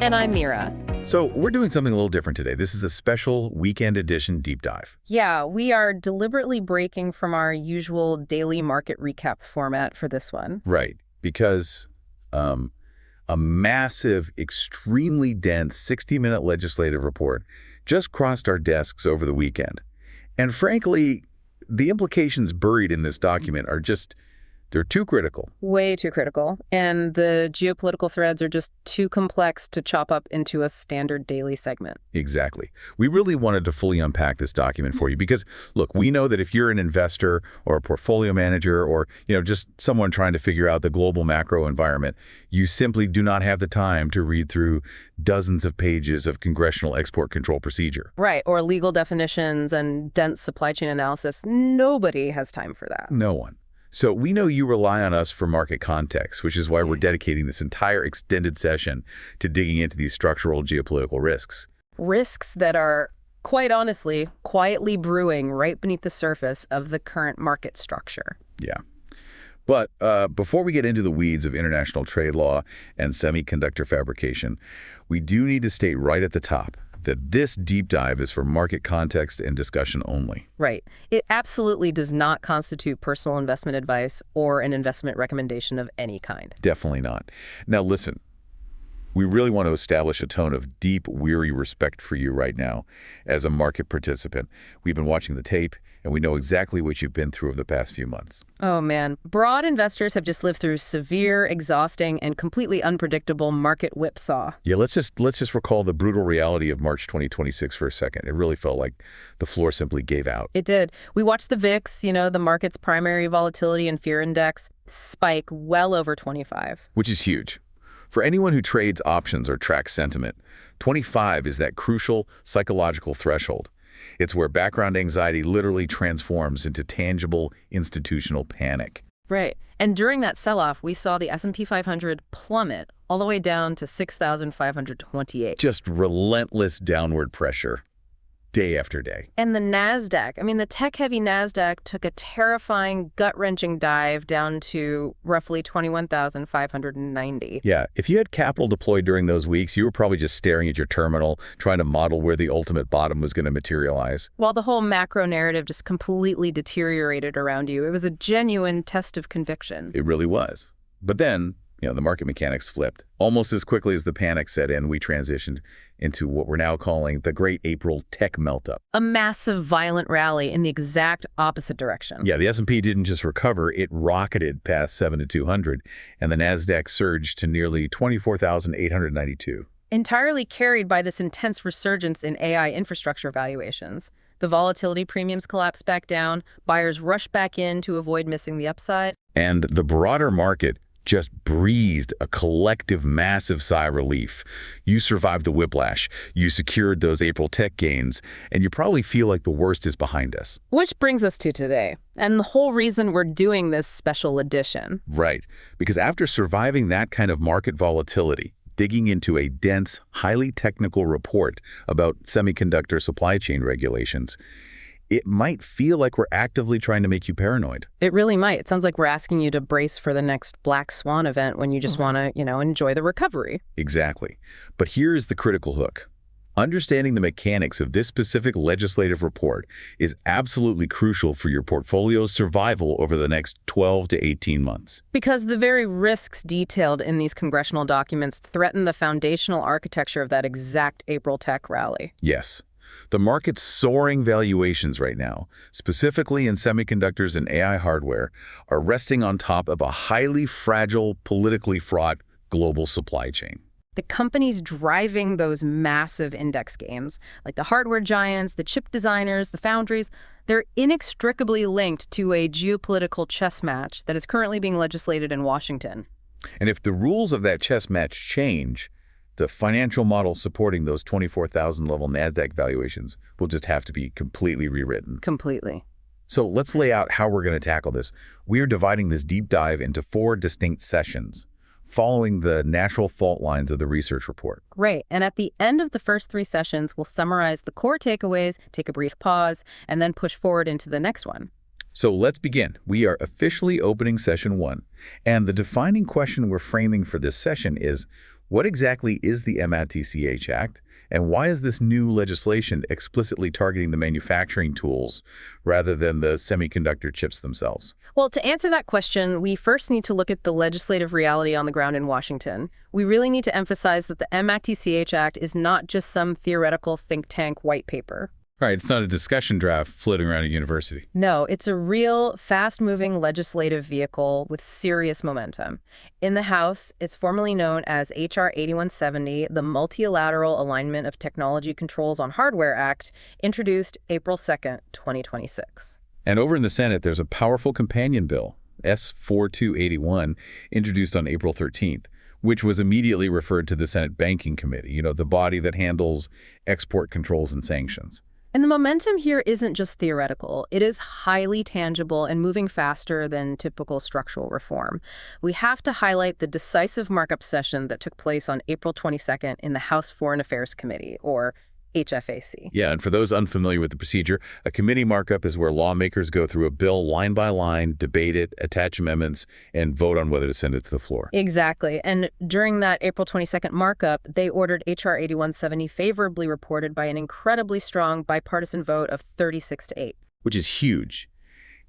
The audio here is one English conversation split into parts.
And I'm Mira. So we're doing something a little different today. This is a special weekend edition deep dive. Yeah, we are deliberately breaking from our usual daily market recap format for this one. Right, because a massive, extremely dense 60-minute legislative report just crossed our desks over the weekend. And frankly, the implications buried in this document are they're too critical. Way too critical. And the geopolitical threads are just too complex to chop up into a standard daily segment. Exactly. We really wanted to fully unpack this document for you because, look, we know that if you're an investor or a portfolio manager or, just someone trying to figure out the global macro environment, you simply do not have the time to read through dozens of pages of congressional export control procedure. Right, or legal definitions and dense supply chain analysis. Nobody has time for that. No one. So we know you rely on us for market context, which is why we're dedicating this entire extended session to digging into these structural geopolitical risks. Risks that are, quite honestly, quietly brewing right beneath the surface of the current market structure. Yeah. But before we get into the weeds of international trade law and semiconductor fabrication, we do need to state right at the top that this deep dive is for market context and discussion only. Right. It absolutely does not constitute personal investment advice or an investment recommendation of any kind. Definitely not. Now listen, we really want to establish a tone of deep, weary respect for you right now as a market participant. We've been watching the tape, and we know exactly what you've been through over the past few months. Oh, man. Broad investors have just lived through severe, exhausting, and completely unpredictable market whipsaw. Yeah, let's just recall the brutal reality of March 2026 for a second. It really felt like the floor simply gave out. It did. We watched the VIX, the market's primary volatility and fear index, spike well over 25. Which is huge. For anyone who trades options or tracks sentiment, 25 is that crucial psychological threshold. It's where background anxiety literally transforms into tangible institutional panic. Right. And during that sell-off, we saw the S&P 500 plummet all the way down to 6,528. Just relentless downward pressure, day after day. And the NASDAQ, the tech-heavy NASDAQ took a terrifying, gut-wrenching dive down to roughly 21,590. Yeah, if you had capital deployed during those weeks, you were probably just staring at your terminal, trying to model where the ultimate bottom was going to materialize. While the whole macro narrative just completely deteriorated around you, it was a genuine test of conviction. It really was. But then, the market mechanics flipped. Almost as quickly as the panic set in, we transitioned into what we're now calling the Great April Tech Meltup. A massive, violent rally in the exact opposite direction. Yeah, the S&P didn't just recover, it rocketed past 7,200, and the NASDAQ surged to nearly 24,892. Entirely carried by this intense resurgence in AI infrastructure valuations. The volatility premiums collapsed back down, buyers rushed back in to avoid missing the upside. And the broader market just breathed a collective massive sigh of relief. You survived the whiplash, you secured those April tech gains, and you probably feel like the worst is behind us. Which brings us to today, and the whole reason we're doing this special edition. Right, because after surviving that kind of market volatility, digging into a dense, highly technical report about semiconductor supply chain regulations, it might feel like we're actively trying to make you paranoid. It really might. It sounds like we're asking you to brace for the next black swan event when you just want to, enjoy the recovery. Exactly. But here's the critical hook. Understanding the mechanics of this specific legislative report is absolutely crucial for your portfolio's survival over the next 12 to 18 months. Because the very risks detailed in these congressional documents threaten the foundational architecture of that exact April tech rally. Yes. The market's soaring valuations right now, specifically in semiconductors and AI hardware, are resting on top of a highly fragile, politically fraught global supply chain. The companies driving those massive index gains, like the hardware giants, the chip designers, the foundries, they're inextricably linked to a geopolitical chess match that is currently being legislated in Washington. And if the rules of that chess match change, the financial model supporting those 24,000 level NASDAQ valuations will just have to be completely rewritten. Completely. So let's lay out how we're going to tackle this. We are dividing this deep dive into 4 distinct sessions, following the natural fault lines of the research report. Right. And at the end of the first 3 sessions, we'll summarize the core takeaways, take a brief pause, and then push forward into the next one. So let's begin. We are officially opening session 1. And the defining question we're framing for this session is, What exactly is the MATCH Act, and why is this new legislation explicitly targeting the manufacturing tools rather than the semiconductor chips themselves? Well, to answer that question, we first need to look at the legislative reality on the ground in Washington. We really need to emphasize that the MATCH Act is not just some theoretical think tank white paper. Right, it's not a discussion draft floating around a university. No, it's a real, fast-moving legislative vehicle with serious momentum. In the House, it's formally known as H.R. 8170, the Multilateral Alignment of Technology Controls on Hardware Act, introduced April 2nd, 2026. And over in the Senate, there's a powerful companion bill, S-4281, introduced on April 13th, which was immediately referred to the Senate Banking Committee, the body that handles export controls and sanctions. And the momentum here isn't just theoretical. It is highly tangible and moving faster than typical structural reform. We have to highlight the decisive markup session that took place on April 22nd in the House Foreign Affairs Committee, or HFAC. Yeah, and for those unfamiliar with the procedure, a committee markup is where lawmakers go through a bill line by line, debate it, attach amendments, and vote on whether to send it to the floor. Exactly. And during that April 22nd markup, they ordered H.R. 8170 favorably reported by an incredibly strong bipartisan vote of 36-8. Which is huge.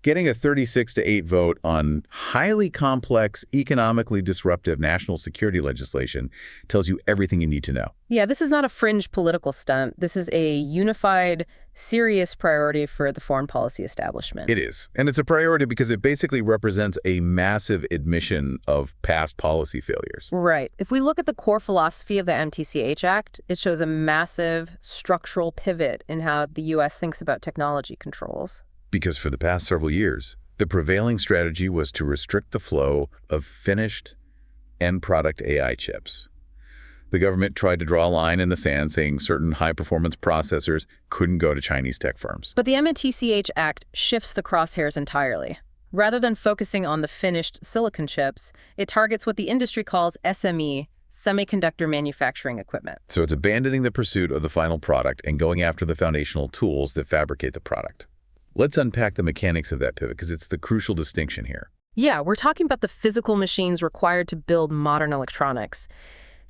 Getting a 36-8 vote on highly complex, economically disruptive national security legislation tells you everything you need to know. Yeah, this is not a fringe political stunt. This is a unified, serious priority for the foreign policy establishment. It is. And it's a priority because it basically represents a massive admission of past policy failures. Right. If we look at the core philosophy of the MTCH Act, it shows a massive structural pivot in how the U.S. thinks about technology controls. Because for the past several years, the prevailing strategy was to restrict the flow of finished end product AI chips. The government tried to draw a line in the sand saying certain high-performance processors couldn't go to Chinese tech firms. But the MTCH Act shifts the crosshairs entirely. Rather than focusing on the finished silicon chips, it targets what the industry calls SME, semiconductor manufacturing equipment. So it's abandoning the pursuit of the final product and going after the foundational tools that fabricate the product. Let's unpack the mechanics of that pivot because it's the crucial distinction here. Yeah, we're talking about the physical machines required to build modern electronics.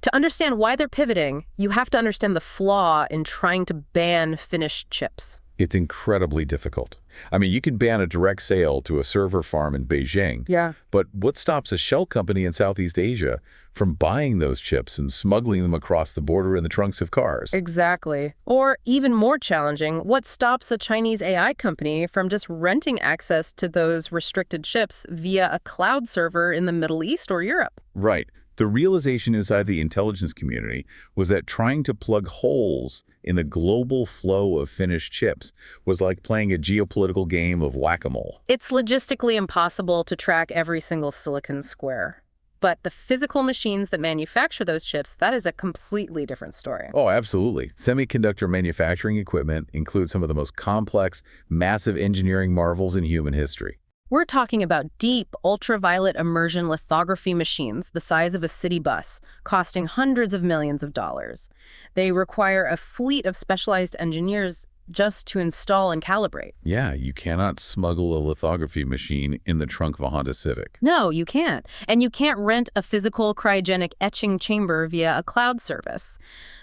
To understand why they're pivoting, you have to understand the flaw in trying to ban finished chips. It's incredibly difficult. I mean, you can ban a direct sale to a server farm in Beijing. Yeah. But what stops a shell company in Southeast Asia from buying those chips and smuggling them across the border in the trunks of cars? Exactly. Or even more challenging, what stops a Chinese AI company from just renting access to those restricted chips via a cloud server in the Middle East or Europe? Right. The realization inside the intelligence community was that trying to plug holes in the global flow of finished chips was like playing a geopolitical game of whack-a-mole. It's logistically impossible to track every single silicon square. But the physical machines that manufacture those chips, that is a completely different story. Oh, absolutely. Semiconductor manufacturing equipment includes some of the most complex, massive engineering marvels in human history. We're talking about deep, ultraviolet immersion lithography machines the size of a city bus, costing hundreds of millions of dollars. They require a fleet of specialized engineers just to install and calibrate. Yeah, you cannot smuggle a lithography machine in the trunk of a Honda Civic. No, you can't. And you can't rent a physical cryogenic etching chamber via a cloud service.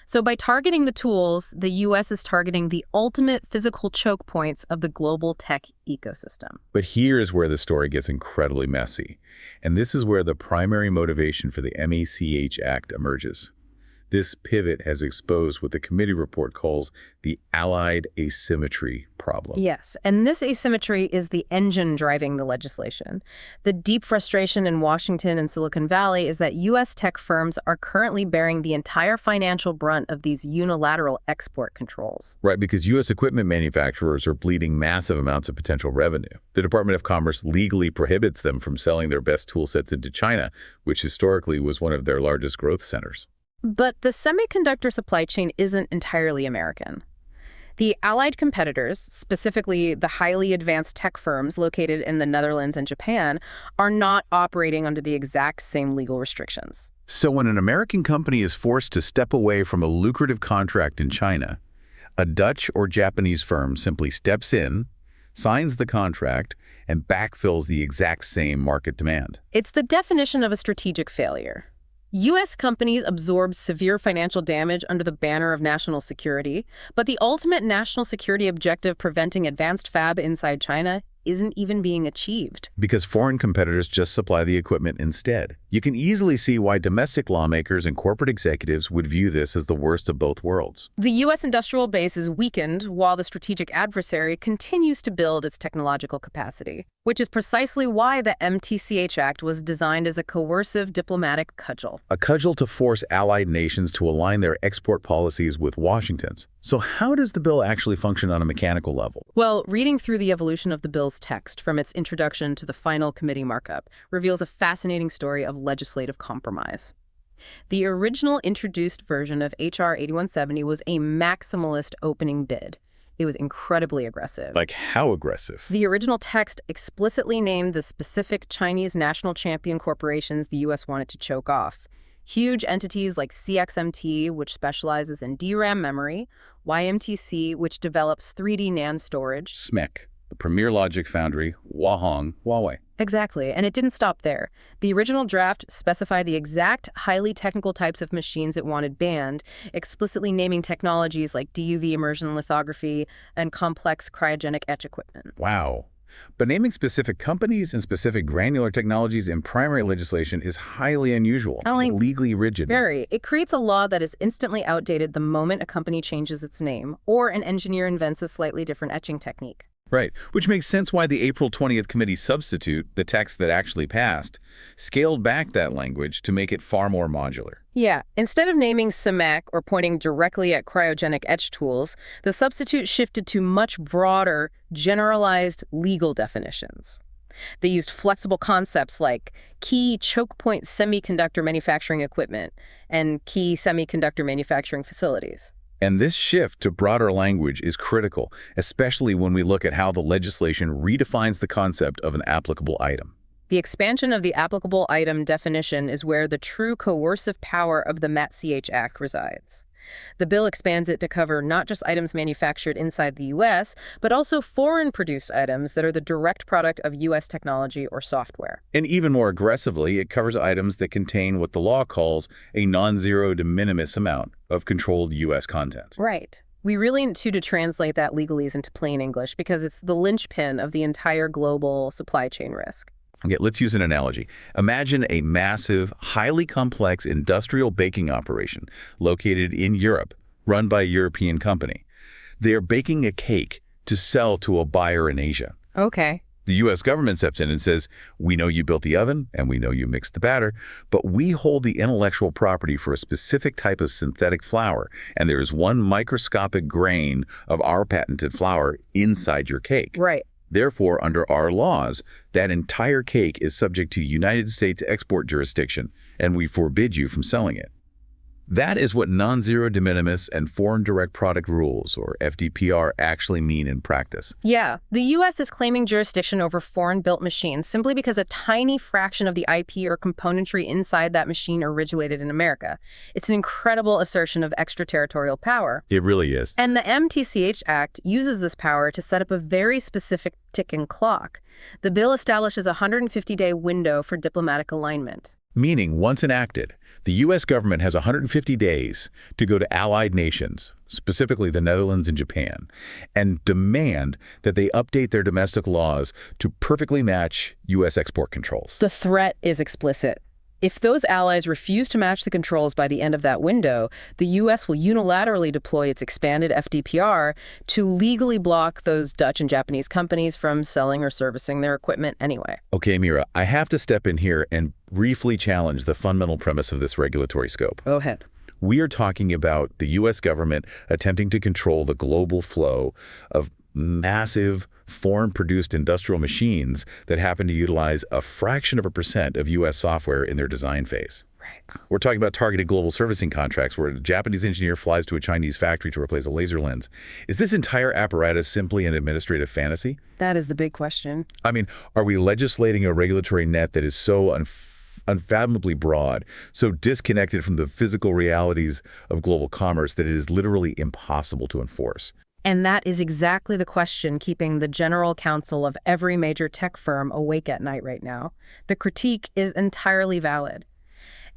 So by targeting the tools, the U.S. is targeting the ultimate physical choke points of the global tech ecosystem. But here's where the story gets incredibly messy. And this is where the primary motivation for the MACH Act emerges. This pivot has exposed what the committee report calls the Allied asymmetry problem. Yes, and this asymmetry is the engine driving the legislation. The deep frustration in Washington and Silicon Valley is that U.S. tech firms are currently bearing the entire financial brunt of these unilateral export controls. Right, because U.S. equipment manufacturers are bleeding massive amounts of potential revenue. The Department of Commerce legally prohibits them from selling their best tool sets into China, which historically was one of their largest growth centers. But the semiconductor supply chain isn't entirely American. The allied competitors, specifically the highly advanced tech firms located in the Netherlands and Japan, are not operating under the exact same legal restrictions. So when an American company is forced to step away from a lucrative contract in China, a Dutch or Japanese firm simply steps in, signs the contract, and backfills the exact same market demand. It's the definition of a strategic failure. U.S. companies absorb severe financial damage under the banner of national security, but the ultimate national security objective, preventing advanced fab inside China, isn't even being achieved. Because foreign competitors just supply the equipment instead. You can easily see why domestic lawmakers and corporate executives would view this as the worst of both worlds. The U.S. industrial base is weakened while the strategic adversary continues to build its technological capacity, which is precisely why the MTCH Act was designed as a coercive diplomatic cudgel. A cudgel to force allied nations to align their export policies with Washington's. So how does the bill actually function on a mechanical level? Well, reading through the evolution of the bill's text from its introduction to the final committee markup reveals a fascinating story of legislative compromise. The original introduced version of H.R. 8170 was a maximalist opening bid. It was incredibly aggressive. Like how aggressive? The original text explicitly named the specific Chinese national champion corporations the U.S. wanted to choke off. Huge entities like CXMT, which specializes in DRAM memory, YMTC, which develops 3D NAND storage. SMEC, the premier logic foundry, Huahong, Huawei. Exactly, and it didn't stop there. The original draft specified the exact highly technical types of machines it wanted banned, explicitly naming technologies like DUV immersion lithography and complex cryogenic etch equipment. Wow. But naming specific companies and specific granular technologies in primary legislation is highly unusual, legally rigid. Very. It creates a law that is instantly outdated the moment a company changes its name, or an engineer invents a slightly different etching technique. Right, which makes sense why the April 20th committee substitute, the text that actually passed, scaled back that language to make it far more modular. Yeah, instead of naming SMEC or pointing directly at cryogenic etch tools, the substitute shifted to much broader, generalized legal definitions. They used flexible concepts like key choke point semiconductor manufacturing equipment and key semiconductor manufacturing facilities. And this shift to broader language is critical, especially when we look at how the legislation redefines the concept of an applicable item. The expansion of the applicable item definition is where the true coercive power of the MTCH Act resides. The bill expands it to cover not just items manufactured inside the U.S., but also foreign-produced items that are the direct product of U.S. technology or software. And even more aggressively, it covers items that contain what the law calls a non-zero de minimis amount of controlled U.S. content. Right. We really need to translate that legalese into plain English because it's the linchpin of the entire global supply chain risk. Okay, let's use an analogy. Imagine a massive, highly complex industrial baking operation located in Europe, run by a European company. They are baking a cake to sell to a buyer in Asia. Okay. The U.S. government steps in and says, we know you built the oven and we know you mixed the batter, but we hold the intellectual property for a specific type of synthetic flour, and there is one microscopic grain of our patented flour inside your cake. Right. Therefore, under our laws, that entire cake is subject to United States export jurisdiction, and we forbid you from selling it. That is what non-zero de minimis and foreign direct product rules, or FDPR, actually mean in practice. Yeah, the U.S. is claiming jurisdiction over foreign-built machines simply because a tiny fraction of the IP or componentry inside that machine originated in America. It's an incredible assertion of extraterritorial power. It really is. And the MTCH Act uses this power to set up a very specific ticking clock. The bill establishes a 150-day window for diplomatic alignment. Meaning, once enacted, the U.S. government has 150 days to go to allied nations, specifically the Netherlands and Japan, and demand that they update their domestic laws to perfectly match U.S. export controls. The threat is explicit. If those allies refuse to match the controls by the end of that window, the U.S. will unilaterally deploy its expanded FDPR to legally block those Dutch and Japanese companies from selling or servicing their equipment anyway. Okay, Mira, I have to step in here and briefly challenge the fundamental premise of this regulatory scope. Go ahead. We are talking about the U.S. government attempting to control the global flow of massive foreign-produced industrial machines that happen to utilize a fraction of a percent of U.S. software in their design phase. Right. We're talking about targeted global servicing contracts where a Japanese engineer flies to a Chinese factory to replace a laser lens. Is this entire apparatus simply an administrative fantasy? That is the big question. I mean, are we legislating a regulatory net that is so unfathomably broad, so disconnected from the physical realities of global commerce that it is literally impossible to enforce? And that is exactly the question keeping the general counsel of every major tech firm awake at night right now. The critique is entirely valid.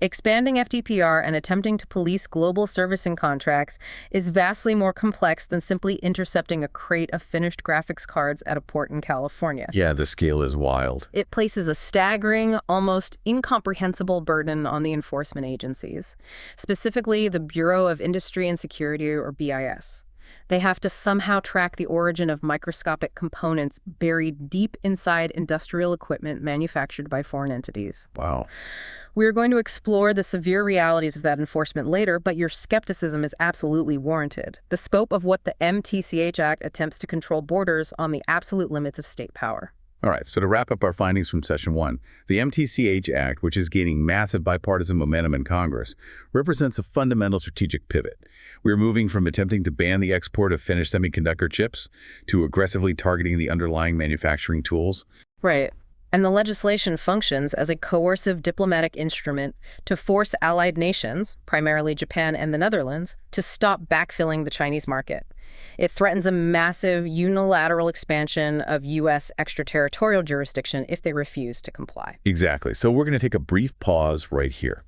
Expanding FDPR and attempting to police global servicing contracts is vastly more complex than simply intercepting a crate of finished graphics cards at a port in California. Yeah, the scale is wild. It places a staggering, almost incomprehensible burden on the enforcement agencies, specifically the Bureau of Industry and Security, or BIS. They have to somehow track the origin of microscopic components buried deep inside industrial equipment manufactured by foreign entities. Wow. We are going to explore the severe realities of that enforcement later, but your skepticism is absolutely warranted. The scope of what the MTCH Act attempts to control borders on the absolute limits of state power. All right, so to wrap up our findings from Session 1, the MTCH Act, which is gaining massive bipartisan momentum in Congress, represents a fundamental strategic pivot. We're moving from attempting to ban the export of finished semiconductor chips to aggressively targeting the underlying manufacturing tools. Right. And the legislation functions as a coercive diplomatic instrument to force allied nations, primarily Japan and the Netherlands, to stop backfilling the Chinese market. It threatens a massive unilateral expansion of U.S. extraterritorial jurisdiction if they refuse to comply. Exactly. So we're going to take a brief pause right here.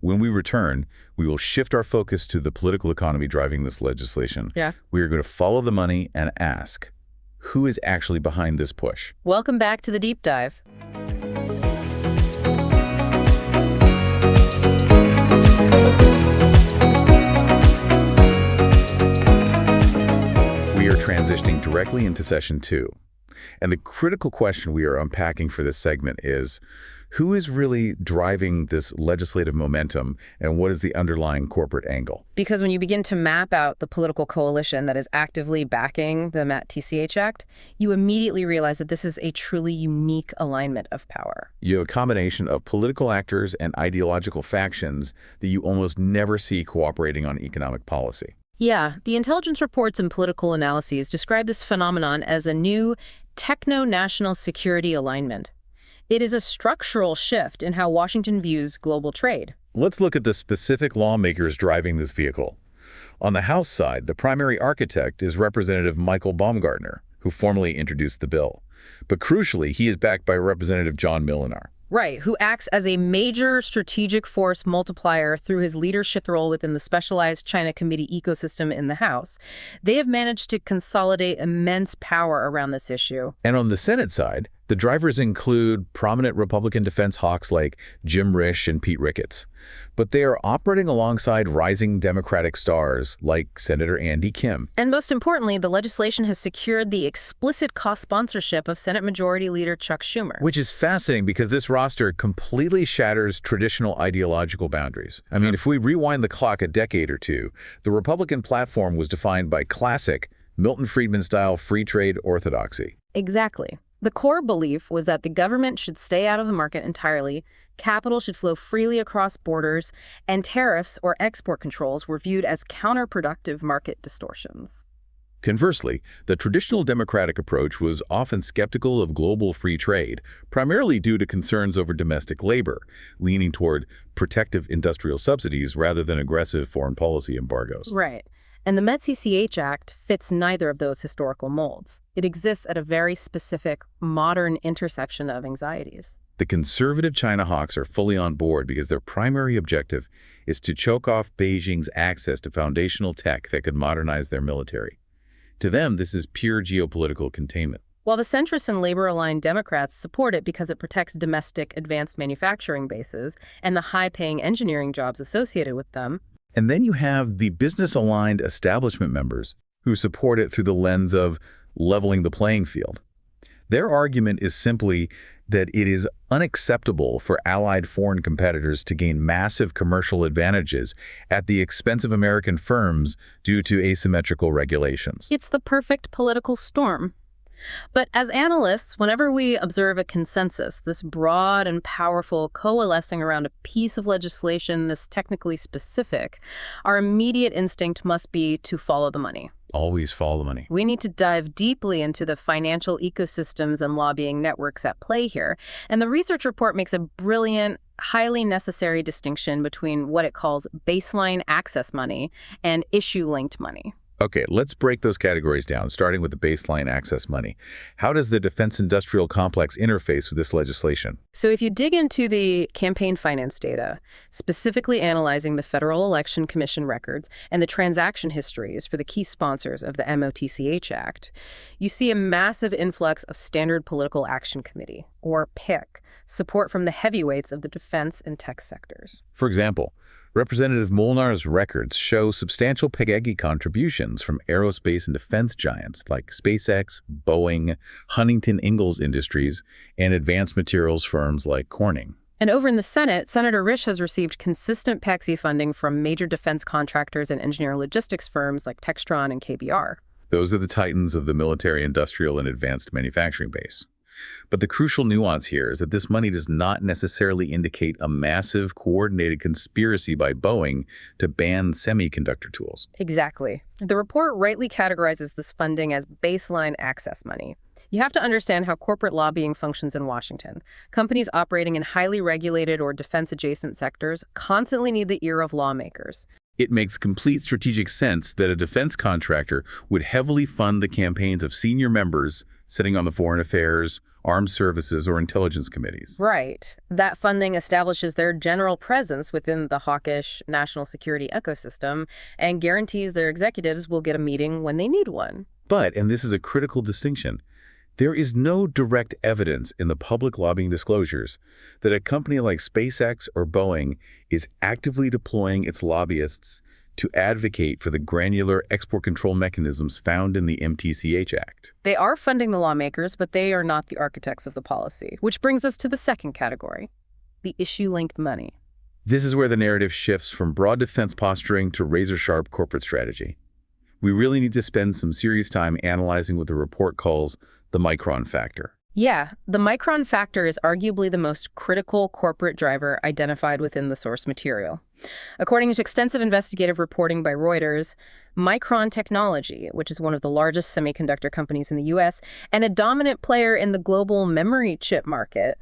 When we return, we will shift our focus to the political economy driving this legislation. Yeah. We are going to follow the money and ask, who is actually behind this push? Welcome back to the Deep Dive. We are transitioning directly into Session 2. And the critical question we are unpacking for this segment is, who is really driving this legislative momentum, and what is the underlying corporate angle? Because when you begin to map out the political coalition that is actively backing the MTCH Act, you immediately realize that this is a truly unique alignment of power. You have a combination of political actors and ideological factions that you almost never see cooperating on economic policy. Yeah, the intelligence reports and political analyses describe this phenomenon as a new techno-national security alignment. It is a structural shift in how Washington views global trade. Let's look at the specific lawmakers driving this vehicle. On the House side, the primary architect is Representative Michael Baumgartner, who formally introduced the bill. But crucially, he is backed by Representative John Milner. Right, who acts as a major strategic force multiplier through his leadership role within the specialized China committee ecosystem in the House. They have managed to consolidate immense power around this issue. And on the Senate side, the drivers include prominent Republican defense hawks like Jim Risch and Pete Ricketts. But they are operating alongside rising Democratic stars like Senator Andy Kim. And most importantly, the legislation has secured the explicit co-sponsorship of Senate Majority Leader Chuck Schumer. Which is fascinating because this roster completely shatters traditional ideological boundaries. I mean, if we rewind the clock a decade or two, the Republican platform was defined by classic Milton Friedman-style free trade orthodoxy. Exactly. The core belief was that the government should stay out of the market entirely, capital should flow freely across borders, and tariffs or export controls were viewed as counterproductive market distortions. Conversely, the traditional Democratic approach was often skeptical of global free trade, primarily due to concerns over domestic labor, leaning toward protective industrial subsidies rather than aggressive foreign policy embargoes. Right. And the MTCH Act fits neither of those historical molds. It exists at a very specific, modern intersection of anxieties. The conservative China hawks are fully on board because their primary objective is to choke off Beijing's access to foundational tech that could modernize their military. To them, this is pure geopolitical containment. While the centrist and labor-aligned Democrats support it because it protects domestic advanced manufacturing bases and the high-paying engineering jobs associated with them. And then you have the business-aligned establishment members who support it through the lens of leveling the playing field. Their argument is simply that it is unacceptable for allied foreign competitors to gain massive commercial advantages at the expense of American firms due to asymmetrical regulations. It's the perfect political storm. But as analysts, whenever we observe a consensus, this broad and powerful coalescing around a piece of legislation this technically specific, our immediate instinct must be to follow the money. Always follow the money. We need to dive deeply into the financial ecosystems and lobbying networks at play here. And the research report makes a brilliant, highly necessary distinction between what it calls baseline access money and issue-linked money. Okay, let's break those categories down, starting with the baseline access money. How does the defense industrial complex interface with this legislation? So if you dig into the campaign finance data, specifically analyzing the Federal Election Commission records and the transaction histories for the key sponsors of the MOTCH Act, you see a massive influx of Standard Political Action Committee, or PIC, support from the heavyweights of the defense and tech sectors. For example, Representative Molnar's records show substantial PEGEGI contributions from aerospace and defense giants like SpaceX, Boeing, Huntington Ingalls Industries, and advanced materials firms like Corning. And over in the Senate, Senator Risch has received consistent PAXI funding from major defense contractors and engineering logistics firms like Textron and KBR. Those are the titans of the military, industrial, and advanced manufacturing base. But the crucial nuance here is that this money does not necessarily indicate a massive, coordinated conspiracy by Boeing to ban semiconductor tools. Exactly. The report rightly categorizes this funding as baseline access money. You have to understand how corporate lobbying functions in Washington. Companies operating in highly regulated or defense-adjacent sectors constantly need the ear of lawmakers. It makes complete strategic sense that a defense contractor would heavily fund the campaigns of senior members sitting on the Foreign Affairs, Armed Services, or Intelligence Committees. Right. That funding establishes their general presence within the hawkish national security ecosystem and guarantees their executives will get a meeting when they need one. But, and this is a critical distinction, there is no direct evidence in the public lobbying disclosures that a company like SpaceX or Boeing is actively deploying its lobbyists to advocate for the granular export control mechanisms found in the MTCH Act. They are funding the lawmakers, but they are not the architects of the policy, which brings us to the second category, the issue-linked money. This is where the narrative shifts from broad defense posturing to razor-sharp corporate strategy. We really need to spend some serious time analyzing what the report calls the Micron factor. Yeah, the Micron factor is arguably the most critical corporate driver identified within the source material. According to extensive investigative reporting by Reuters, Micron Technology, which is one of the largest semiconductor companies in the U.S. and a dominant player in the global memory chip market,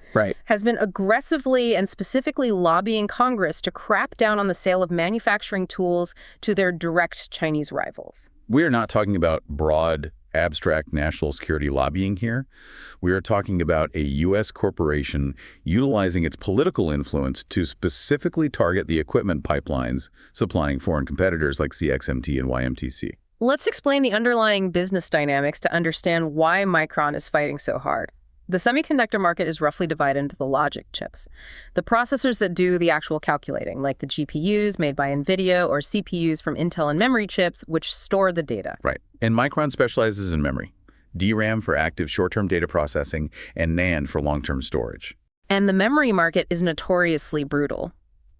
has been aggressively and specifically lobbying Congress to crack down on the sale of manufacturing tools to their direct Chinese rivals. We are not talking about broad, abstract national security lobbying here. We are talking about a U.S. corporation utilizing its political influence to specifically target the equipment pipelines supplying foreign competitors like CXMT and YMTC. Let's explain the underlying business dynamics to understand why Micron is fighting so hard. The semiconductor market is roughly divided into the logic chips, the processors that do the actual calculating, like the GPUs made by NVIDIA or CPUs from Intel and memory chips, which store the data. Right. And Micron specializes in memory, DRAM for active short-term data processing, and NAND for long-term storage. And the memory market is notoriously brutal.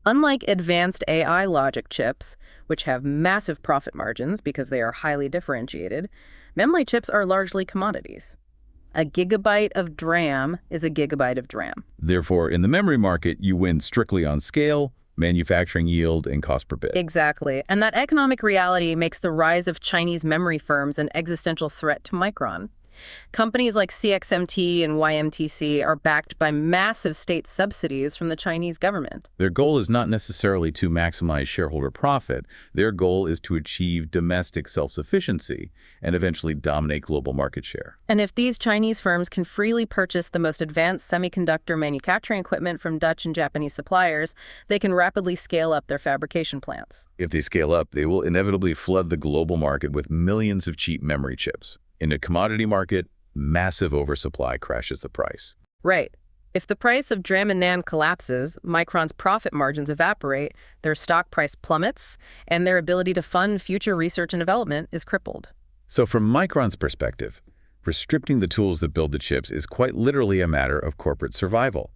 Unlike advanced AI logic chips, which have massive profit margins because they are highly differentiated, memory chips are largely commodities. A gigabyte of DRAM is a gigabyte of DRAM. Therefore, in the memory market, you win strictly on scale, manufacturing yield, and cost per bit. Exactly. And that economic reality makes the rise of Chinese memory firms an existential threat to Micron. Companies like CXMT and YMTC are backed by massive state subsidies from the Chinese government. Their goal is not necessarily to maximize shareholder profit. Their goal is to achieve domestic self-sufficiency and eventually dominate global market share. And if these Chinese firms can freely purchase the most advanced semiconductor manufacturing equipment from Dutch and Japanese suppliers, they can rapidly scale up their fabrication plants. If they scale up, they will inevitably flood the global market with millions of cheap memory chips. In a commodity market, massive oversupply crashes the price. Right. If the price of DRAM and NAND collapses, Micron's profit margins evaporate, their stock price plummets, and their ability to fund future research and development is crippled. So from Micron's perspective, restricting the tools that build the chips is quite literally a matter of corporate survival.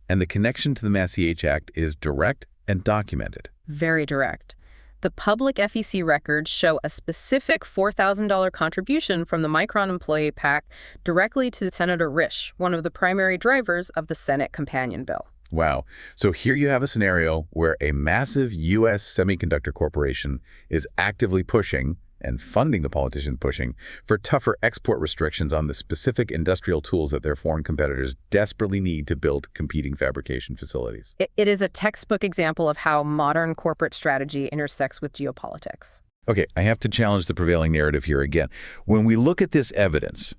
And the connection to the MATCH Act is direct and documented. Very direct. The public FEC records show a specific $4,000 contribution from the Micron employee PAC directly to Senator Risch, one of the primary drivers of the Senate companion bill. Wow. So here you have a scenario where a massive U.S. semiconductor corporation is actively pushing and funding the politicians pushing for tougher export restrictions on the specific industrial tools that their foreign competitors desperately need to build competing fabrication facilities. It is a textbook example of how modern corporate strategy intersects with geopolitics. Okay, I have to challenge the prevailing narrative here again. When we look at this evidence,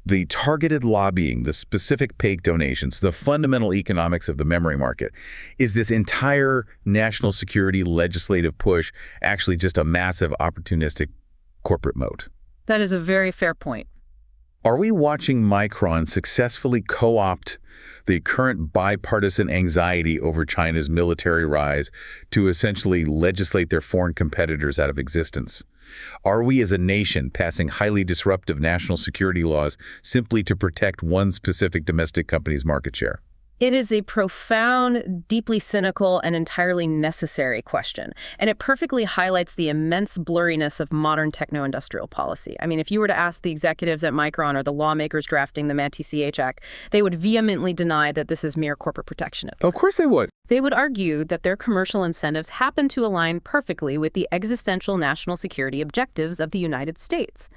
the targeted lobbying, the specific PAIC donations, the fundamental economics of the memory market, is this entire national security legislative push actually just a massive opportunistic corporate moat? That is a very fair point. Are we watching Micron successfully co-opt the current bipartisan anxiety over China's military rise to essentially legislate their foreign competitors out of existence? Are we as a nation passing highly disruptive national security laws simply to protect one specific domestic company's market share? It is a profound, deeply cynical, and entirely necessary question, and it perfectly highlights the immense blurriness of modern techno-industrial policy. I mean, if you were to ask the executives at Micron or the lawmakers drafting the Anti-CH Act, they would vehemently deny that this is mere corporate protectionism. Of course they would. They would argue that their commercial incentives happen to align perfectly with the existential national security objectives of the United States.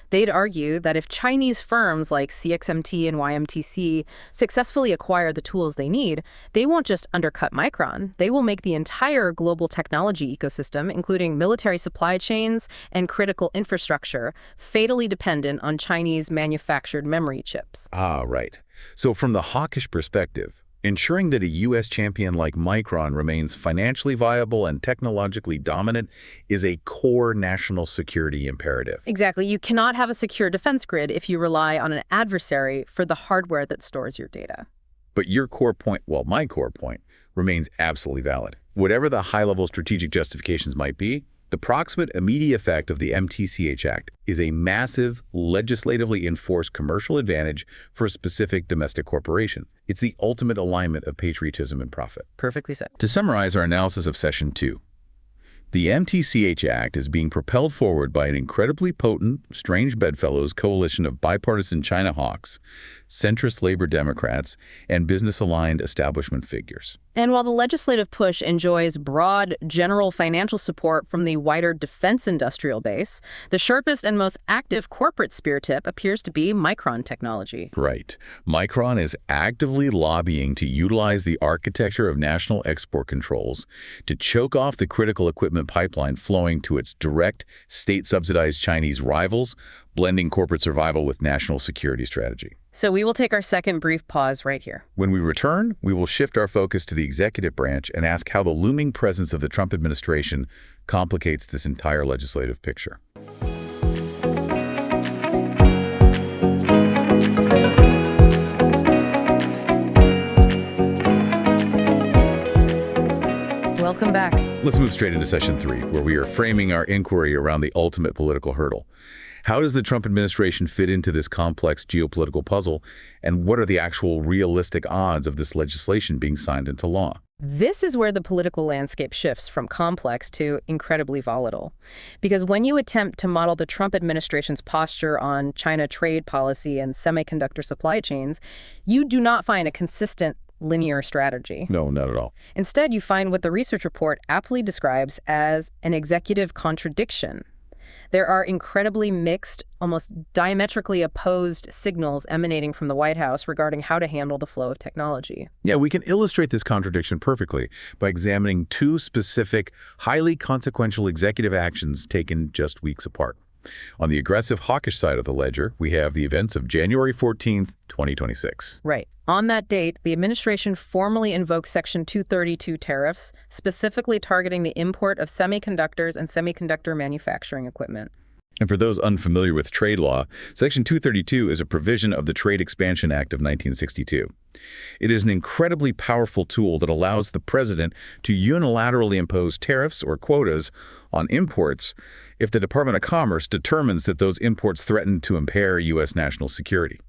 They'd argue that if Chinese firms like CXMT and YMTC successfully acquire the tools they need, they won't just undercut Micron. They will make the entire global technology ecosystem, including military supply chains and critical infrastructure, fatally dependent on Chinese manufactured memory chips. Ah, right. So from the hawkish perspective, ensuring that a U.S. champion like Micron remains financially viable and technologically dominant is a core national security imperative. Exactly. You cannot have a secure defense grid if you rely on an adversary for the hardware that stores your data. But your core point, well, my core point, remains absolutely valid. Whatever the high-level strategic justifications might be, the proximate immediate effect of the MTCH Act is a massive, legislatively enforced commercial advantage for a specific domestic corporation. It's the ultimate alignment of patriotism and profit. Perfectly said. To summarize our analysis of Session 2, the MTCH Act is being propelled forward by an incredibly potent, strange bedfellows coalition of bipartisan China hawks, centrist labor Democrats, and business-aligned establishment figures. And while the legislative push enjoys broad, general financial support from the wider defense industrial base, the sharpest and most active corporate spear tip appears to be Micron technology. Right. Micron is actively lobbying to utilize the architecture of national export controls to choke off the critical equipment pipeline flowing to its direct, state-subsidized Chinese rivals, blending corporate survival with national security strategy. So we will take our second brief pause right here. When we return, we will shift our focus to the executive branch and ask how the looming presence of the Trump administration complicates this entire legislative picture. Welcome back. Let's move straight into Session 3, where we are framing our inquiry around the ultimate political hurdle. How does the Trump administration fit into this complex geopolitical puzzle, and what are the actual realistic odds of this legislation being signed into law? This is where the political landscape shifts from complex to incredibly volatile. Because when you attempt to model the Trump administration's posture on China trade policy and semiconductor supply chains, you do not find a consistent linear strategy. No, not at all. Instead, you find what the research report aptly describes as an executive contradiction. There are incredibly mixed, almost diametrically opposed signals emanating from the White House regarding how to handle the flow of technology. Yeah, we can illustrate this contradiction perfectly by examining two specific, highly consequential executive actions taken just weeks apart. On the aggressive hawkish side of the ledger, we have the events of January 14th, 2026. Right. On that date, the administration formally invoked Section 232 tariffs, specifically targeting the import of semiconductors and semiconductor manufacturing equipment. And for those unfamiliar with trade law, Section 232 is a provision of the Trade Expansion Act of 1962. It is an incredibly powerful tool that allows the president to unilaterally impose tariffs or quotas on imports if the Department of Commerce determines that those imports threaten to impair U.S. national security.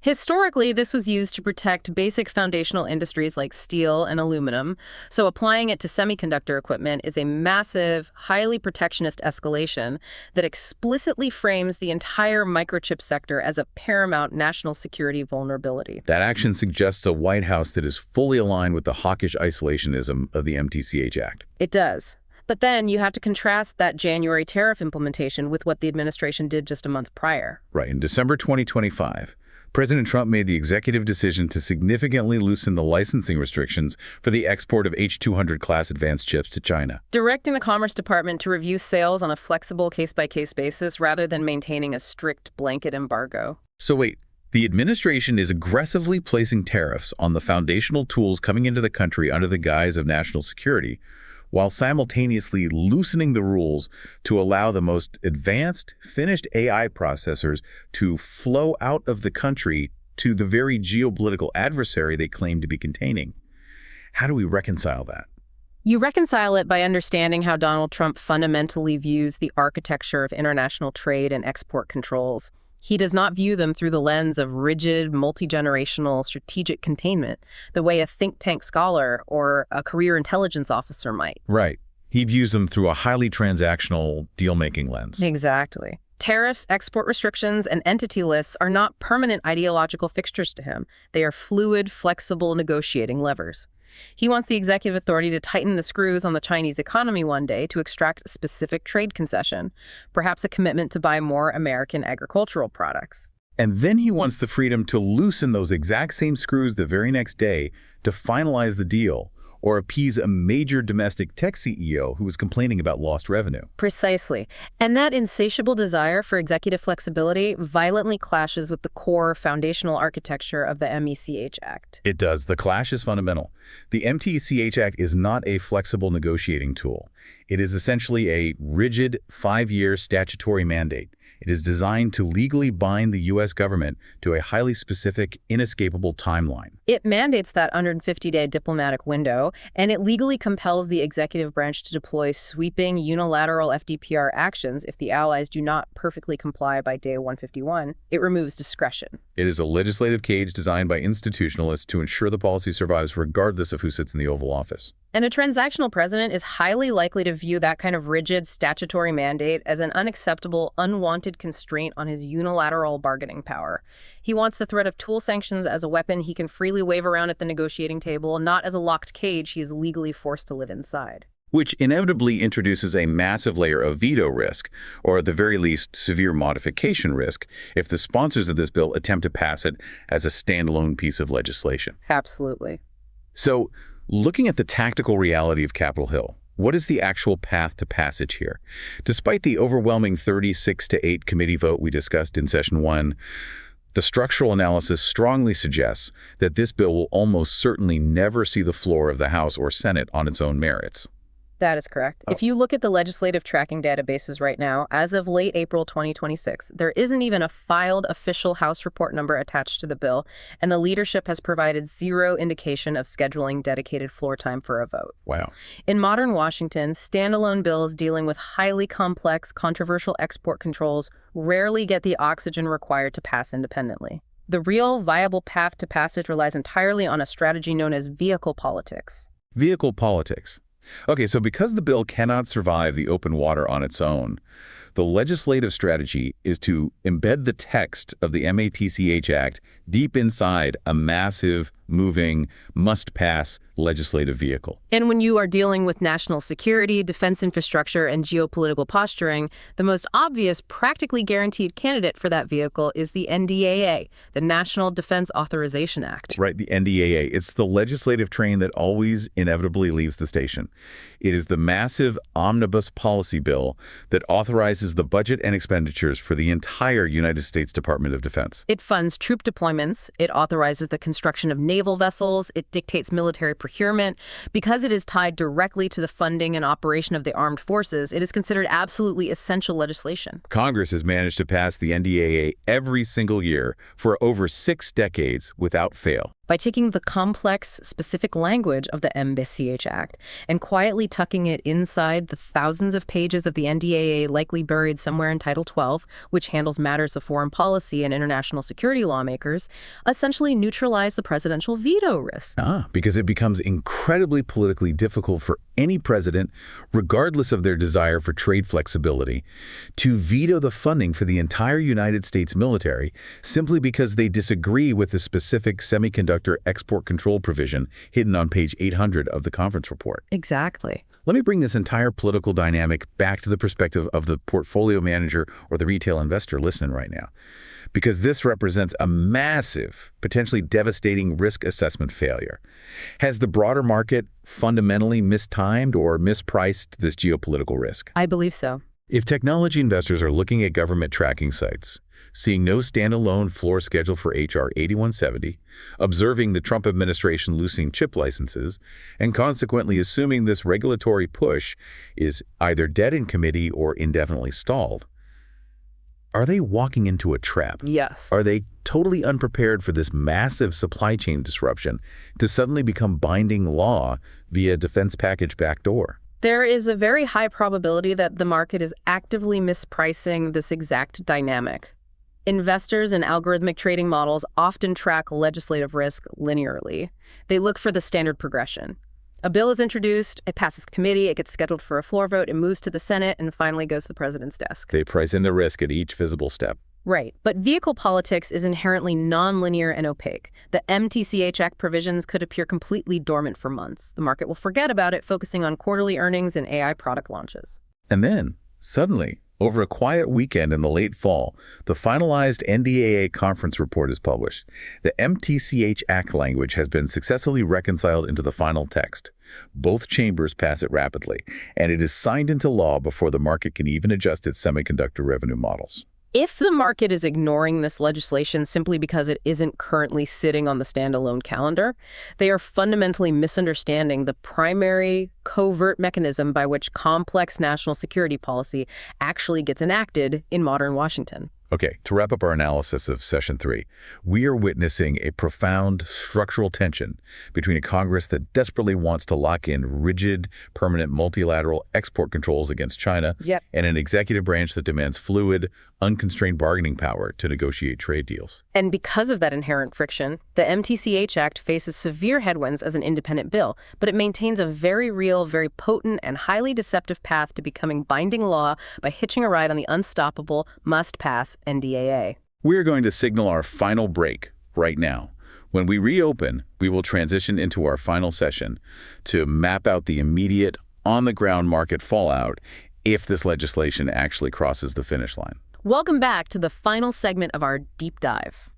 Historically, this was used to protect basic foundational industries like steel and aluminum, so applying it to semiconductor equipment is a massive, highly protectionist escalation that explicitly frames the entire microchip sector as a paramount national security vulnerability. That action suggests a White House that is fully aligned with the hawkish isolationism of the MTCH Act. It does. But then you have to contrast that January tariff implementation with what the administration did just a month prior. Right. In December 2025, President Trump made the executive decision to significantly loosen the licensing restrictions for the export of H-200 class advanced chips to China. Directing the Commerce Department to review sales on a flexible case-by-case basis rather than maintaining a strict blanket embargo. So wait, the administration is aggressively placing tariffs on the foundational tools coming into the country under the guise of national security, while simultaneously loosening the rules to allow the most advanced, finished AI processors to flow out of the country to the very geopolitical adversary they claim to be containing. How do we reconcile that? You reconcile it by understanding how Donald Trump fundamentally views the architecture of international trade and export controls. He does not view them through the lens of rigid, multi-generational strategic containment, the way a think tank scholar or a career intelligence officer might. Right. He views them through a highly transactional deal-making lens. Exactly. Tariffs, export restrictions, and entity lists are not permanent ideological fixtures to him. They are fluid, flexible negotiating levers. He wants the executive authority to tighten the screws on the Chinese economy one day to extract a specific trade concession, perhaps a commitment to buy more American agricultural products. And then he wants the freedom to loosen those exact same screws the very next day to finalize the deal or appease a major domestic tech CEO who was complaining about lost revenue. Precisely. And that insatiable desire for executive flexibility violently clashes with the core foundational architecture of the MECH Act. It does. The clash is fundamental. The MECH Act is not a flexible negotiating tool. It is essentially a rigid 5-year statutory mandate. It is designed to legally bind the U.S. government to a highly specific, inescapable timeline. It mandates that 150-day diplomatic window, and it legally compels the executive branch to deploy sweeping, unilateral FDPR actions if the allies do not perfectly comply by day 151. It removes discretion. It is a legislative cage designed by institutionalists to ensure the policy survives regardless of who sits in the Oval Office. And a transactional president is highly likely to view that kind of rigid statutory mandate as an unacceptable, unwanted constraint on his unilateral bargaining power. He wants the threat of tool sanctions as a weapon he can freely wave around at the negotiating table, not as a locked cage he is legally forced to live inside. Which inevitably introduces a massive layer of veto risk, or at the very least, severe modification risk, if the sponsors of this bill attempt to pass it as a standalone piece of legislation. Absolutely. So, looking at the tactical reality of Capitol Hill, what is the actual path to passage here? Despite the overwhelming 36-8 committee vote we discussed in Session 1, the structural analysis strongly suggests that this bill will almost certainly never see the floor of the House or Senate on its own merits. That is correct. If you look at the legislative tracking databases right now, as of late April 2026, there isn't even a filed official House report number attached to the bill, and the leadership has provided zero indication of scheduling dedicated floor time for a vote. Wow. In modern Washington, standalone bills dealing with highly complex, controversial export controls rarely get the oxygen required to pass independently. The real, viable path to passage relies entirely on a strategy known as vehicle politics. Vehicle politics. Okay, so because the bill cannot survive the open water on its own, the legislative strategy is to embed the text of the MECH Act deep inside a massive, moving, must-pass legislative vehicle. And when you are dealing with national security, defense infrastructure, and geopolitical posturing, the most obvious, practically guaranteed candidate for that vehicle is the NDAA, the National Defense Authorization Act. Right, the NDAA. It's the legislative train that always inevitably leaves the station. It is the massive omnibus policy bill that authorizes the budget and expenditures for the entire United States Department of Defense. It funds troop deployments, it authorizes the construction of naval vessels, it dictates military procurement. Because it is tied directly to the funding and operation of the armed forces, it is considered absolutely essential legislation. Congress has managed to pass the NDAA every single year for over 6 decades without fail. By taking the complex, specific language of the MECH Act and quietly tucking it inside the thousands of pages of the NDAA likely buried somewhere in Title 12, which handles matters of foreign policy and international security lawmakers, essentially neutralize the presidential veto risk. Because it becomes incredibly politically difficult for any president, regardless of their desire for trade flexibility, to veto the funding for the entire United States military simply because they disagree with the specific semiconductor export control provision hidden on page 800 of the conference report. Exactly. Let me bring this entire political dynamic back to the perspective of the portfolio manager or the retail investor listening right now, because this represents a massive, potentially devastating risk assessment failure. Has the broader market fundamentally mistimed or mispriced this geopolitical risk? I believe so. If technology investors are looking at government tracking sites, seeing no standalone floor schedule for H.R. 8170, observing the Trump administration loosening chip licenses, and consequently assuming this regulatory push is either dead in committee or indefinitely stalled, are they walking into a trap? Yes. Are they totally unprepared for this massive supply chain disruption to suddenly become binding law via defense package backdoor? There is a very high probability that the market is actively mispricing this exact dynamic. Investors in algorithmic trading models often track legislative risk linearly. They look for the standard progression. A bill is introduced, it passes committee, it gets scheduled for a floor vote, it moves to the Senate, and finally goes to the president's desk. They price in the risk at each visible step. Right. But vehicle politics is inherently nonlinear and opaque. The MTCH Act provisions could appear completely dormant for months. The market will forget about it, focusing on quarterly earnings and AI product launches. And then, suddenly, over a quiet weekend in the late fall, the finalized NDAA conference report is published. The MTCH Act language has been successfully reconciled into the final text. Both chambers pass it rapidly, and it is signed into law before the market can even adjust its semiconductor revenue models. If the market is ignoring this legislation simply because it isn't currently sitting on the standalone calendar, they are fundamentally misunderstanding the primary covert mechanism by which complex national security policy actually gets enacted in modern Washington. Okay, to wrap up our analysis of Session 3, we are witnessing a profound structural tension between a Congress that desperately wants to lock in rigid, permanent multilateral export controls against China, and an executive branch that demands fluid, unconstrained bargaining power to negotiate trade deals. And because of that inherent friction, the MTCH Act faces severe headwinds as an independent bill, but it maintains a very real, very potent, and highly deceptive path to becoming binding law by hitching a ride on the unstoppable, must-pass NDAA. We're going to signal our final break right now. When we reopen, we will transition into our final session to map out the immediate, on-the-ground market fallout if this legislation actually crosses the finish line. Welcome back to the final segment of our deep dive.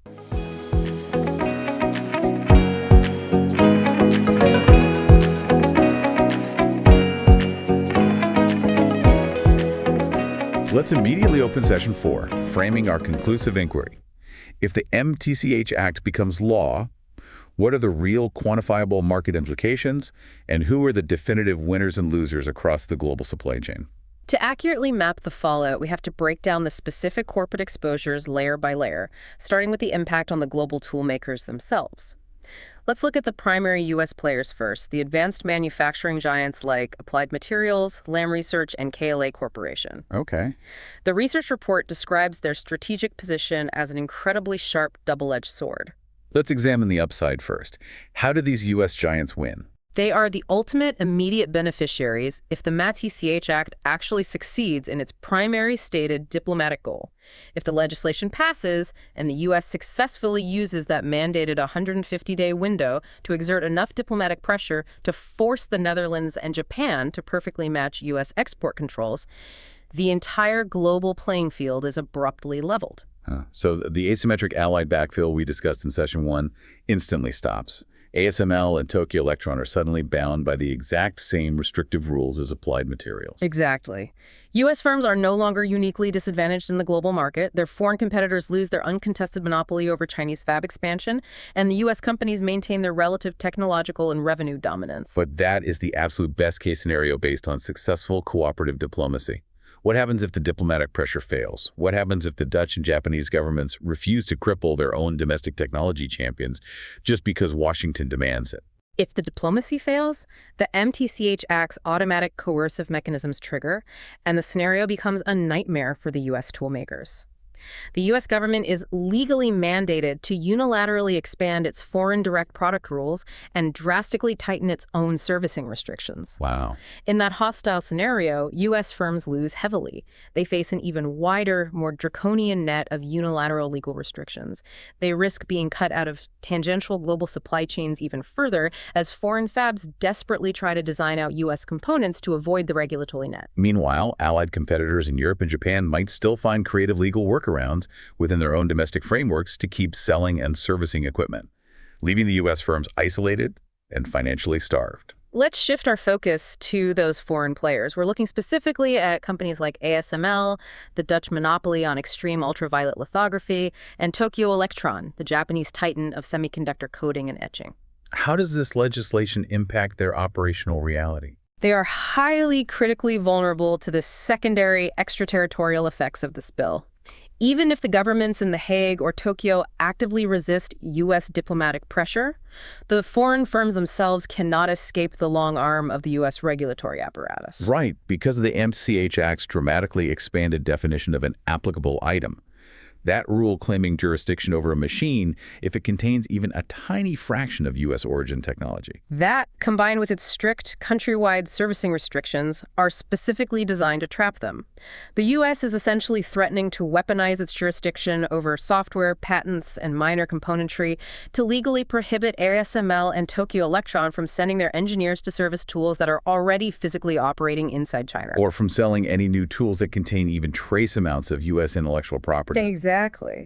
Let's immediately open Session 4, framing our conclusive inquiry. If the MTCH Act becomes law, what are the real quantifiable market implications, and who are the definitive winners and losers across the global supply chain? To accurately map the fallout, we have to break down the specific corporate exposures layer by layer, starting with the impact on the global tool makers themselves. Let's look at the primary U.S. players first, the advanced manufacturing giants like Applied Materials, Lam Research, and KLA Corporation. Okay. The research report describes their strategic position as an incredibly sharp double-edged sword. Let's examine the upside first. How do these U.S. giants win? They are the ultimate immediate beneficiaries if the MTCH Act actually succeeds in its primary stated diplomatic goal. If the legislation passes and the U.S. successfully uses that mandated 150-day window to exert enough diplomatic pressure to force the Netherlands and Japan to perfectly match U.S. export controls, the entire global playing field is abruptly leveled. So the asymmetric allied backfill we discussed in Session 1 instantly stops. ASML and Tokyo Electron are suddenly bound by the exact same restrictive rules as Applied Materials. Exactly. U.S. firms are no longer uniquely disadvantaged in the global market. Their foreign competitors lose their uncontested monopoly over Chinese fab expansion, and the U.S. companies maintain their relative technological and revenue dominance. But that is the absolute best-case scenario based on successful cooperative diplomacy. What happens if the diplomatic pressure fails? What happens if the Dutch and Japanese governments refuse to cripple their own domestic technology champions just because Washington demands it? If the diplomacy fails, the MTCH Act's automatic coercive mechanisms trigger, and the scenario becomes a nightmare for the U.S. toolmakers. The U.S. government is legally mandated to unilaterally expand its foreign direct product rules and drastically tighten its own servicing restrictions. Wow. In that hostile scenario, U.S. firms lose heavily. They face an even wider, more draconian net of unilateral legal restrictions. They risk being cut out of tangential global supply chains even further as foreign fabs desperately try to design out U.S. components to avoid the regulatory net. Meanwhile, allied competitors in Europe and Japan might still find creative legal workarounds within their own domestic frameworks to keep selling and servicing equipment, leaving the U.S. firms isolated and financially starved. Let's shift our focus to those foreign players. We're looking specifically at companies like ASML, the Dutch monopoly on extreme ultraviolet lithography, and Tokyo Electron, the Japanese titan of semiconductor coating and etching. How does this legislation impact their operational reality? They are highly critically vulnerable to the secondary extraterritorial effects of this bill. Even if the governments in The Hague or Tokyo actively resist U.S. diplomatic pressure, the foreign firms themselves cannot escape the long arm of the U.S. regulatory apparatus. Right, because of the MCH Act's dramatically expanded definition of an applicable item. That rule claiming jurisdiction over a machine if it contains even a tiny fraction of U.S. origin technology. That, combined with its strict countrywide servicing restrictions, are specifically designed to trap them. The U.S. is essentially threatening to weaponize its jurisdiction over software, patents, and minor componentry to legally prohibit ASML and Tokyo Electron from sending their engineers to service tools that are already physically operating inside China. Or from selling any new tools that contain even trace amounts of U.S. intellectual property. Exactly.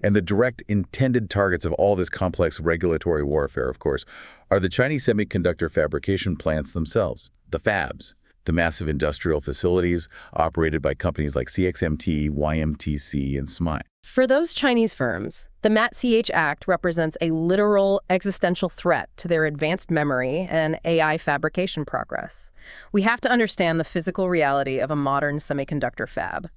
And the direct intended targets of all this complex regulatory warfare, of course, are the Chinese semiconductor fabrication plants themselves, the fabs, the massive industrial facilities operated by companies like CXMT, YMTC, and SMI. For those Chinese firms, the MAT-CH Act represents a literal existential threat to their advanced memory and AI fabrication progress. We have to understand the physical reality of a modern semiconductor fab.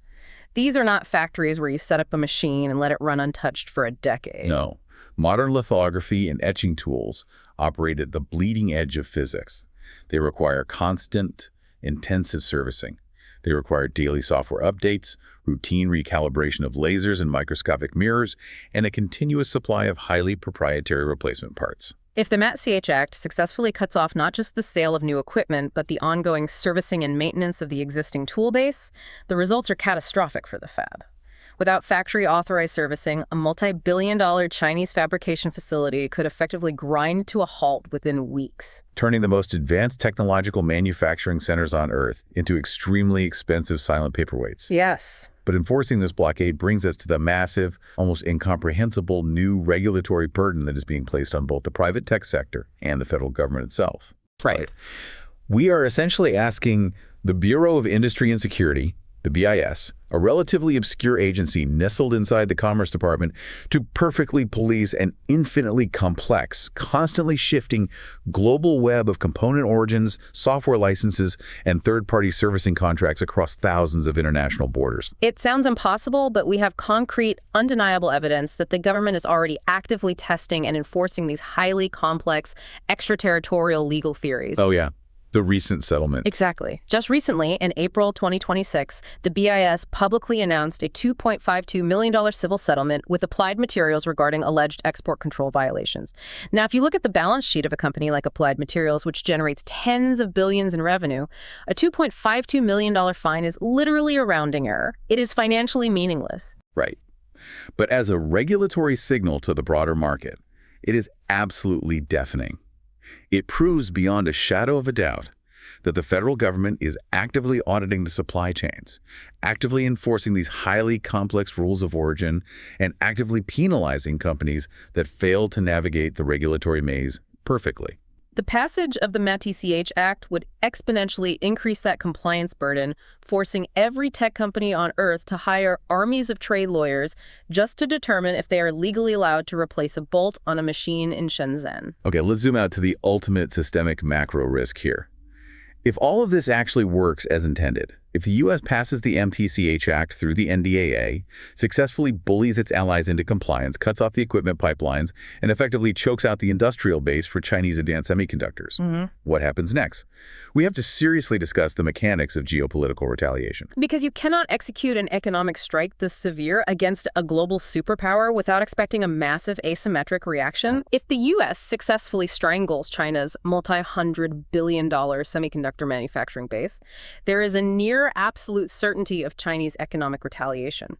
These are not factories where you set up a machine and let it run untouched for a decade. No. Modern lithography and etching tools operate at the bleeding edge of physics. They require constant, intensive servicing. They require daily software updates, routine recalibration of lasers and microscopic mirrors, and a continuous supply of highly proprietary replacement parts. If the MAT-CH Act successfully cuts off not just the sale of new equipment, but the ongoing servicing and maintenance of the existing tool base, the results are catastrophic for the fab. Without factory-authorized servicing, a multi-billion-dollar Chinese fabrication facility could effectively grind to a halt within weeks, turning the most advanced technological manufacturing centers on Earth into extremely expensive silent paperweights. Yes. But enforcing this blockade brings us to the massive, almost incomprehensible new regulatory burden that is being placed on both the private tech sector and the federal government itself. Right. We are essentially asking the Bureau of Industry and Security, the BIS, a relatively obscure agency nestled inside the Commerce Department, to perfectly police an infinitely complex, constantly shifting global web of component origins, software licenses, and third-party servicing contracts across thousands of international borders. It sounds impossible, but we have concrete, undeniable evidence that the government is already actively testing and enforcing these highly complex, extraterritorial legal theories. Oh, yeah. The recent settlement. Exactly. Just recently, in April 2026, the BIS publicly announced a $2.52 million civil settlement with Applied Materials regarding alleged export control violations. Now, if you look at the balance sheet of a company like Applied Materials, which generates tens of billions in revenue, a $2.52 million fine is literally a rounding error. It is financially meaningless. Right. But as a regulatory signal to the broader market, it is absolutely deafening. It proves beyond a shadow of a doubt that the federal government is actively auditing the supply chains, actively enforcing these highly complex rules of origin, and actively penalizing companies that fail to navigate the regulatory maze perfectly. The passage of the MAT-CH Act would exponentially increase that compliance burden, forcing every tech company on Earth to hire armies of trade lawyers just to determine if they are legally allowed to replace a bolt on a machine in Shenzhen. Okay, let's zoom out to the ultimate systemic macro risk here. If all of this actually works as intended, If the U.S. passes the MTCH Act through the NDAA, successfully bullies its allies into compliance, cuts off the equipment pipelines, and effectively chokes out the industrial base for Chinese advanced semiconductors, what happens next? We have to seriously discuss the mechanics of geopolitical retaliation. Because you cannot execute an economic strike this severe against a global superpower without expecting a massive asymmetric reaction. If the U.S. successfully strangles China's multi-hundred-billion-dollar semiconductor manufacturing base, there is a near absolute certainty of Chinese economic retaliation.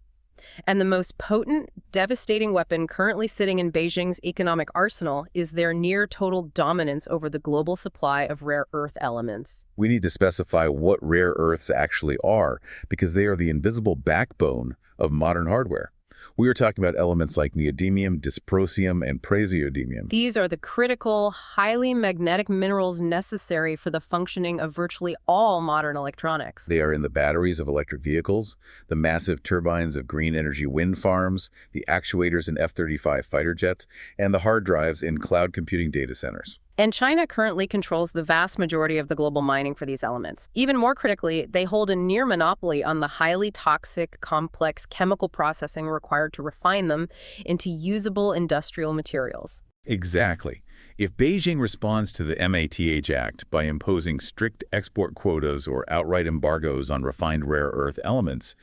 And the most potent, devastating weapon currently sitting in Beijing's economic arsenal is their near-total dominance over the global supply of rare earth elements. We need to specify what rare earths actually are, because they are the invisible backbone of modern hardware. We are talking about elements like neodymium, dysprosium, and praseodymium. These are the critical, highly magnetic minerals necessary for the functioning of virtually all modern electronics. They are in the batteries of electric vehicles, the massive turbines of green energy wind farms, the actuators in F-35 fighter jets, and the hard drives in cloud computing data centers. And China currently controls the vast majority of the global mining for these elements. Even more critically, they hold a near monopoly on the highly toxic, complex chemical processing required to refine them into usable industrial materials. Exactly. If Beijing responds to the MATH Act by imposing strict export quotas or outright embargoes on refined rare earth elements,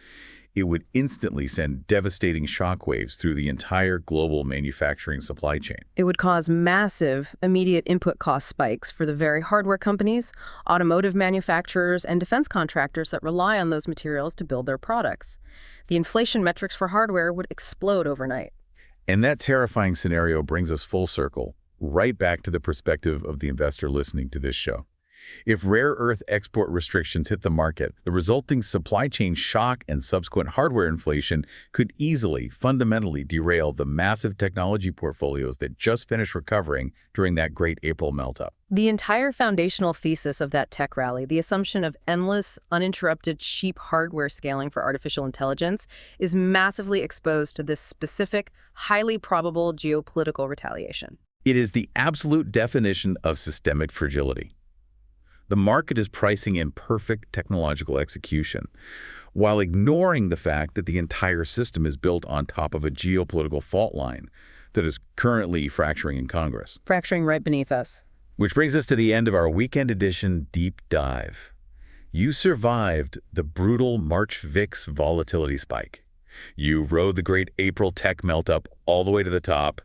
it would instantly send devastating shockwaves through the entire global manufacturing supply chain. It would cause massive, immediate input cost spikes for the very hardware companies, automotive manufacturers, and defense contractors that rely on those materials to build their products. The inflation metrics for hardware would explode overnight. And that terrifying scenario brings us full circle, right back to the perspective of the investor listening to this show. If rare earth export restrictions hit the market, the resulting supply chain shock and subsequent hardware inflation could easily, fundamentally derail the massive technology portfolios that just finished recovering during that great April melt-up. The entire foundational thesis of that tech rally, the assumption of endless, uninterrupted, cheap hardware scaling for artificial intelligence, is massively exposed to this specific, highly probable geopolitical retaliation. It is the absolute definition of systemic fragility. The market is pricing in perfect technological execution, while ignoring the fact that the entire system is built on top of a geopolitical fault line that is currently fracturing in Congress. Fracturing right beneath us. Which brings us to the end of our weekend edition deep dive. You survived the brutal March VIX volatility spike. You rode the great April tech melt-up all the way to the top,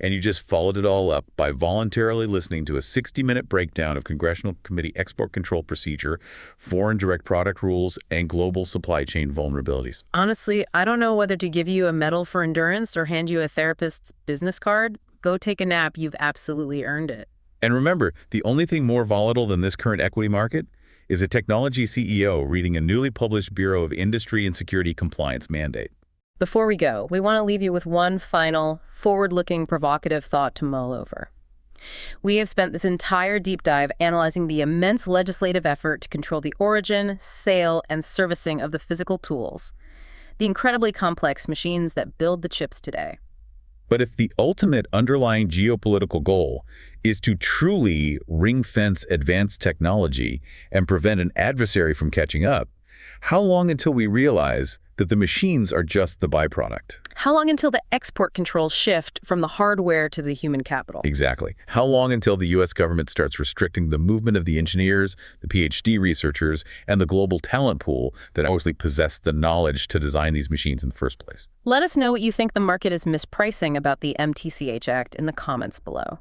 and you just followed it all up by voluntarily listening to a 60-minute breakdown of Congressional Committee export control procedure, foreign direct product rules, and global supply chain vulnerabilities. Honestly, I don't know whether to give you a medal for endurance or hand you a therapist's business card. Go take a nap. You've absolutely earned it. And remember, the only thing more volatile than this current equity market is a technology CEO reading a newly published Bureau of Industry and Security Compliance mandate. Before we go, we want to leave you with one final, forward-looking, provocative thought to mull over. We have spent this entire deep dive analyzing the immense legislative effort to control the origin, sale, and servicing of the physical tools, the incredibly complex machines that build the chips today. But if the ultimate underlying geopolitical goal is to truly ring-fence advanced technology and prevent an adversary from catching up, how long until we realize that the machines are just the byproduct? How long until the export controls shift from the hardware to the human capital? Exactly. How long until the U.S. government starts restricting the movement of the engineers, the PhD researchers, and the global talent pool that actually possess the knowledge to design these machines in the first place? Let us know what you think the market is mispricing about the MTCH Act in the comments below.